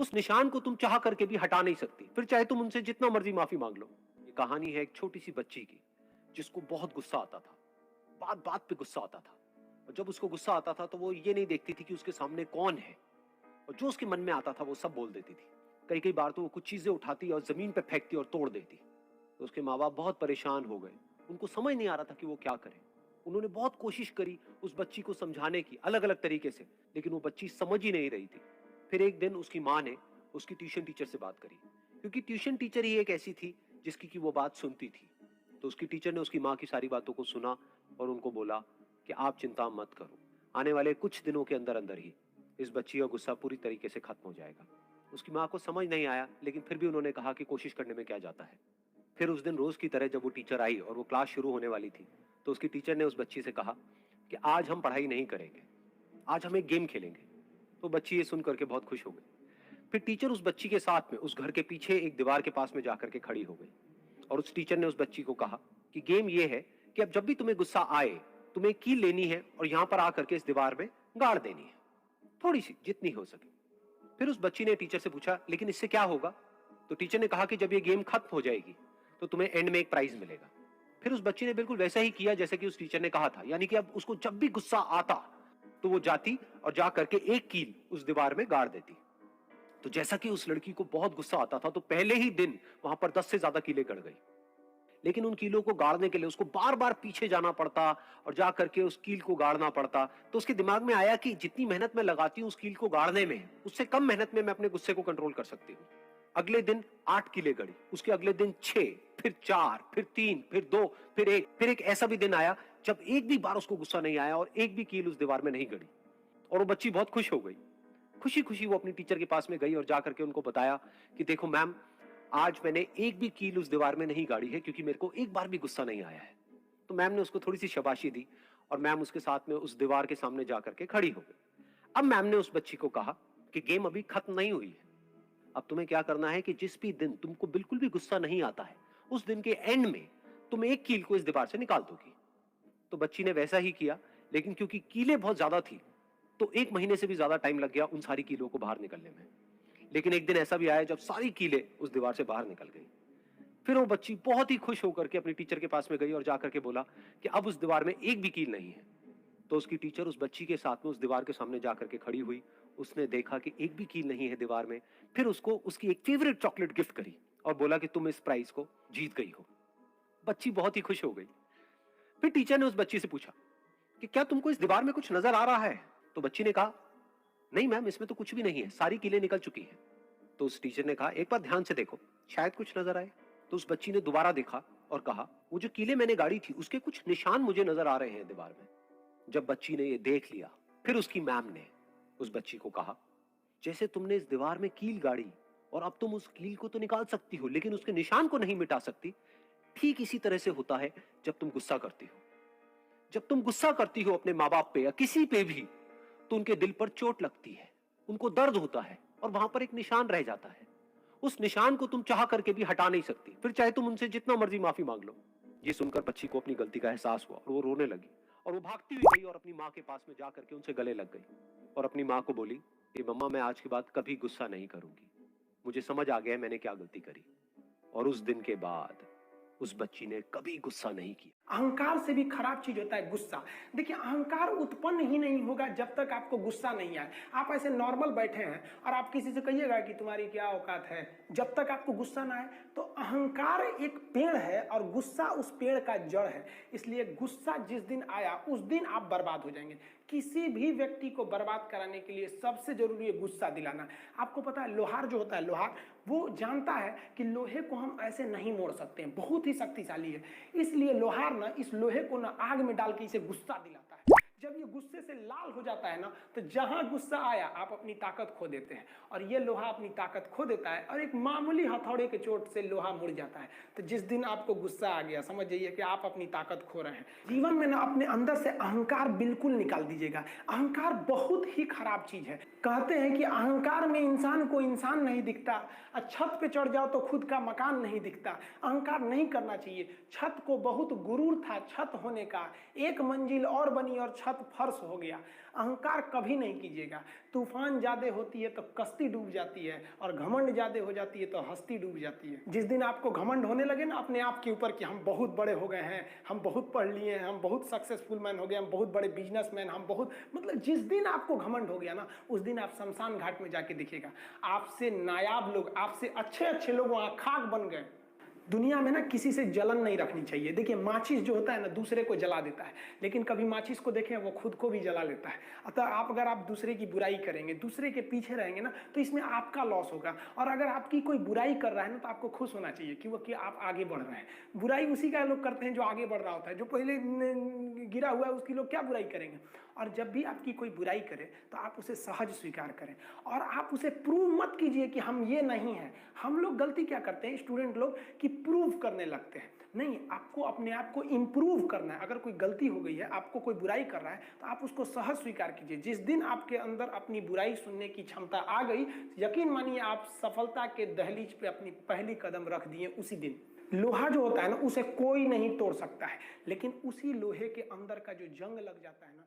उस निशान को तुम चाह करके भी हटा नहीं सकती, फिर चाहे तुम उनसे जितना मर्जी माफी मांग लो। ये कहानी है एक छोटी सी बच्ची की, जिसको बहुत गुस्सा आता था, बात बात पे गुस्सा आता था। और जब उसको गुस्सा आता था तो वो ये नहीं देखती थी कि उसके सामने कौन है, और जो उसके मन में आता था वो सब बोल देती थी। कई कई बार तो वो कुछ चीजें उठाती और जमीन पे फेंकती और तोड़ देती। तो उसके माँ बाप बहुत परेशान हो गए, उनको समझ नहीं आ रहा था कि वो क्या करें। उन्होंने बहुत कोशिश करी उस बच्ची को समझाने की अलग अलग तरीके से, लेकिन वो बच्ची समझ ही नहीं रही थी। फिर एक दिन उसकी माँ ने उसकी ट्यूशन टीचर से बात करी, क्योंकि ट्यूशन टीचर ही एक ऐसी थी जिसकी की वो बात सुनती थी। तो उसकी टीचर ने उसकी माँ की सारी बातों को सुना और उनको बोला कि आप चिंता मत करो, आने वाले कुछ दिनों के अंदर अंदर ही इस बच्ची का गुस्सा पूरी तरीके से खत्म हो जाएगा। उसकी माँ को समझ नहीं आया, लेकिन फिर भी उन्होंने कहा कि कोशिश करने में क्या जाता है। फिर उस दिन रोज की तरह जब वो टीचर आई और वो क्लास शुरू होने वाली थी, तो उसकी टीचर ने उस बच्ची से कहा कि आज हम पढ़ाई नहीं करेंगे, आज हम एक गेम खेलेंगे। तो बच्ची ये सुन करके बहुत खुश हो गई। फिर टीचर उस बच्ची के साथ में उस घर के पीछे एक दीवार के पास में जाकर के खड़ी हो गई, और उस टीचर ने उस बच्ची को कहा कि गेम ये है कि अब जब भी तुम्हें गुस्सा आए, तुम्हें कील लेनी है और यहां पर आकर के इस दीवार में गाड़ देनी है, थोड़ी सी जितनी हो सके। फिर उस बच्ची ने टीचर से पूछा लेकिन इससे क्या होगा? तो टीचर ने कहा कि जब ये गेम खत्म हो जाएगी तो तुम्हें एंड में एक प्राइज मिलेगा। फिर उस बच्ची ने बिल्कुल वैसा ही किया जैसे कि उस टीचर ने कहा था, यानी कि अब उसको जब भी गुस्सा आता तो वो जाती और जा करके एक कील उस दीवार में गाड़ देती। तो जैसा कि उस लड़की को बहुत गुस्सा आता था, तो पहले ही दिन वहां पर 10 से ज्यादा कीलें गड़ गई। लेकिन उन कीलों को गाड़ने के लिए उसको बार बार पीछे जाना पड़ता और जा करके उस कील को गाड़ना पड़ता। तो उसके दिमाग में आया कि जितनी मेहनत मैं लगाती हूं उस कील को गाड़ने में, उससे कम मेहनत में मैं अपने गुस्से को कंट्रोल कर सकती हूँ। अगले दिन 8 कीलें गड़ी, उसके अगले दिन 6, फिर 4, फिर 3, फिर 2, फिर 1। फिर एक ऐसा भी दिन आया जब एक भी बार उसको गुस्सा नहीं आया और एक भी कील उस दीवार में नहीं गड़ी, और वो बच्ची बहुत खुश हो गई। खुशी खुशी वो अपनी टीचर के पास में गई और जाकर के उनको बताया कि देखो मैम, आज मैंने एक भी कील उस दीवार में नहीं गाड़ी है, क्योंकि मेरे को एक बार भी गुस्सा नहीं आया है। तो मैम ने उसको थोड़ी सी शाबाशी दी और मैम उसके साथ में उस दीवार के सामने जाकर के खड़ी हो गई। अब मैम ने उस बच्ची को कहा कि गेम अभी खत्म नहीं हुई है, अब तुम्हें क्या करना है कि जिस भी दिन तुमको बिल्कुल भी गुस्सा नहीं आता है, उस दिन के एंड में तुम एक कील को इस दीवार से निकाल दोगी। तो बच्ची ने वैसा ही किया, लेकिन क्योंकि कीलें बहुत ज्यादा थी, तो 1 महीने से भी ज्यादा टाइम लग गया उन सारी कीलों को बाहर निकलने में। लेकिन एक दिन ऐसा भी आया जब सारी कीलें उस दीवार से बाहर निकल गई। फिर वो बच्ची बहुत ही खुश होकर के अपनी टीचर के पास में गई और जाकर के बोला कि अब उस दीवार में एक भी कील नहीं है। तो उसकी टीचर उस बच्ची के साथ में उस दीवार के सामने जाकर के खड़ी हुई, उसने देखा कि एक भी कील नहीं है दीवार में। फिर उसको उसकी एक फेवरेट चॉकलेट गिफ्ट करी और बोला कि तुम इस प्राइज को जीत गई हो। बच्ची बहुत ही खुश हो गई। फिर टीचर ने उस बच्ची से पूछा कि क्या तुमको इस दीवार में कुछ नजर आ रहा है? तो बच्ची ने कहा नहीं मैम, इसमें तो कुछ भी नहीं है, सारी कीलें निकल चुकी हैं। तो उस टीचर ने कहा एक बार ध्यान से देखो, शायद कुछ नजर आए। तो उस बच्ची ने दोबारा देखा और कहा वो जो कीलें मैंने गाड़ी थी उसके कुछ निशान मुझे नजर आ रहे हैं दीवार में। जब बच्ची ने ये देख लिया, फिर उसकी मैम ने उस बच्ची को कहा जैसे तुमने इस दीवार में कील गाड़ी और अब तुम उस कील को तो निकाल सकती हो लेकिन उसके निशान को नहीं मिटा सकती, ठीक इसी तरह से होता है जब तुम गुस्सा करती हो। जब तुम गुस्सा करती हो अपने माँ बाप पे या किसी पे भी, तो उनके दिल पर चोट लगती है, उनको दर्द होता है और वहां पर एक निशान रह जाता है। उस निशान को तुम चाह करके भी हटा नहीं सकती, फिर चाहे तुम उनसे जितना मर्जी माफी मांग लो। ये सुनकर बच्ची को अपनी गलती का एहसास हुआ और वो रोने लगी, और वो भागती हुई गई और अपनी माँ के पास में जाकर के उनसे गले लग गई और अपनी माँ को बोली कि मम्मा, मैं आज के बाद कभी गुस्सा नहीं करूंगी, मुझे समझ आ गया मैंने क्या गलती करी। और उस दिन के बाद उस बच्ची ने कभी गुस्सा नहीं किया। अहंकार से भी खराब चीज होता है गुस्सा। देखिए, अहंकार उत्पन्न ही नहीं होगा जब तक आपको गुस्सा नहीं आए। आप ऐसे नॉर्मल बैठे हैं और आप किसी से कहिएगा कि तुम्हारी क्या औकात है, जब तक आपको गुस्सा ना आए। तो अहंकार एक पेड़ है और गुस्सा उस पेड़ का जड़ है। इसलिए गुस्सा जिस दिन आया उस दिन आप बर्बाद हो जाएंगे। किसी भी व्यक्ति को बर्बाद कराने के लिए सबसे जरूरी है गुस्सा दिलाना। आपको पता है, लोहार जो होता है, लोहार वो जानता है कि लोहे को हम ऐसे नहीं मोड़ सकते हैं, बहुत ही शक्तिशाली है। इसलिए लोहार ना इस लोहे को ना आग में डाल के इसे गुस्सा दिलाता है। जब ये गुस्से से लाल हो जाता है ना, तो जहां गुस्सा आया आप अपनी ताकत खो देते हैं, और ये लोहा अपनी ताकत खो देता है और एक मामूली हथौड़े के चोट से लोहा मुड़ जाता है। तो जिस दिन आपको गुस्सा आ गया, समझ जाइए कि आप अपनी ताकत खो रहे हैं। जीवन में ना अपने अंदर से अहंकार बिल्कुल निकाल दीजिएगा। अहंकार बहुत ही खराब चीज है। कहते हैं कि अहंकार में इंसान को इंसान नहीं दिखता, और छत पे चढ़ जाओ तो खुद का मकान नहीं दिखता। अहंकार नहीं करना चाहिए। छत को बहुत गुरूर था छत होने का, एक मंजिल और बनी और छत छत फर्श हो गया। अहंकार कभी नहीं कीजिएगा। तूफान ज्यादा होती है तो कश्ती डूब जाती है, और घमंड ज्यादा हो जाती है तो हस्ती डूब जाती है। जिस दिन आपको घमंड होने लगे ना अपने आप के ऊपर कि हम बहुत बड़े हो गए हैं, हम बहुत पढ़ लिए हैं, हम बहुत सक्सेसफुल मैन हो गए, हम बहुत बड़े बिजनेसमैन, हम बहुत, मतलब जिस दिन आपको घमंड हो गया ना, उस दिन आप शमशान घाट में जाके देखिएगा, आपसे नायाब लोग, आपसे अच्छे अच्छे लोग वहां खाक बन गए। दुनिया में ना किसी से जलन नहीं रखनी चाहिए। देखिए माचिस जो होता है ना दूसरे को जला देता है, लेकिन कभी माचिस को देखें वो खुद को भी जला लेता है। अतः अगर आप दूसरे की बुराई करेंगे, दूसरे के पीछे रहेंगे ना, तो इसमें आपका लॉस होगा। और अगर आपकी कोई बुराई कर रहा है ना, तो आपको खुश होना चाहिए कि आप आगे बढ़ रहे हैं। बुराई उसी का लोग करते हैं जो आगे बढ़ रहा होता है, जो पहले गिरा हुआ है उसकी लोग क्या बुराई करेंगे। और जब भी आपकी कोई बुराई करे तो आप उसे सहज स्वीकार करें, और आप उसे प्रूव मत कीजिए कि हम ये नहीं हैं। हम लोग गलती क्या करते हैं स्टूडेंट लोग, कि प्रूव करने लगते हैं। नहीं, आपको अपने आप को इंप्रूव करना है। अगर कोई गलती हो गई है, आपको कोई बुराई कर रहा है, तो आप उसको सहज स्वीकार कीजिए। जिस दिन आपके अंदर अपनी बुराई सुनने की क्षमता आ गई, यकीन मानिए आप सफलता के दहलीज पे अपनी पहली कदम रख दिए उसी दिन। लोहा जो होता है ना, उसे कोई नहीं तोड़ सकता है, लेकिन उसी लोहे के अंदर का जो जंग लग जाता है ना,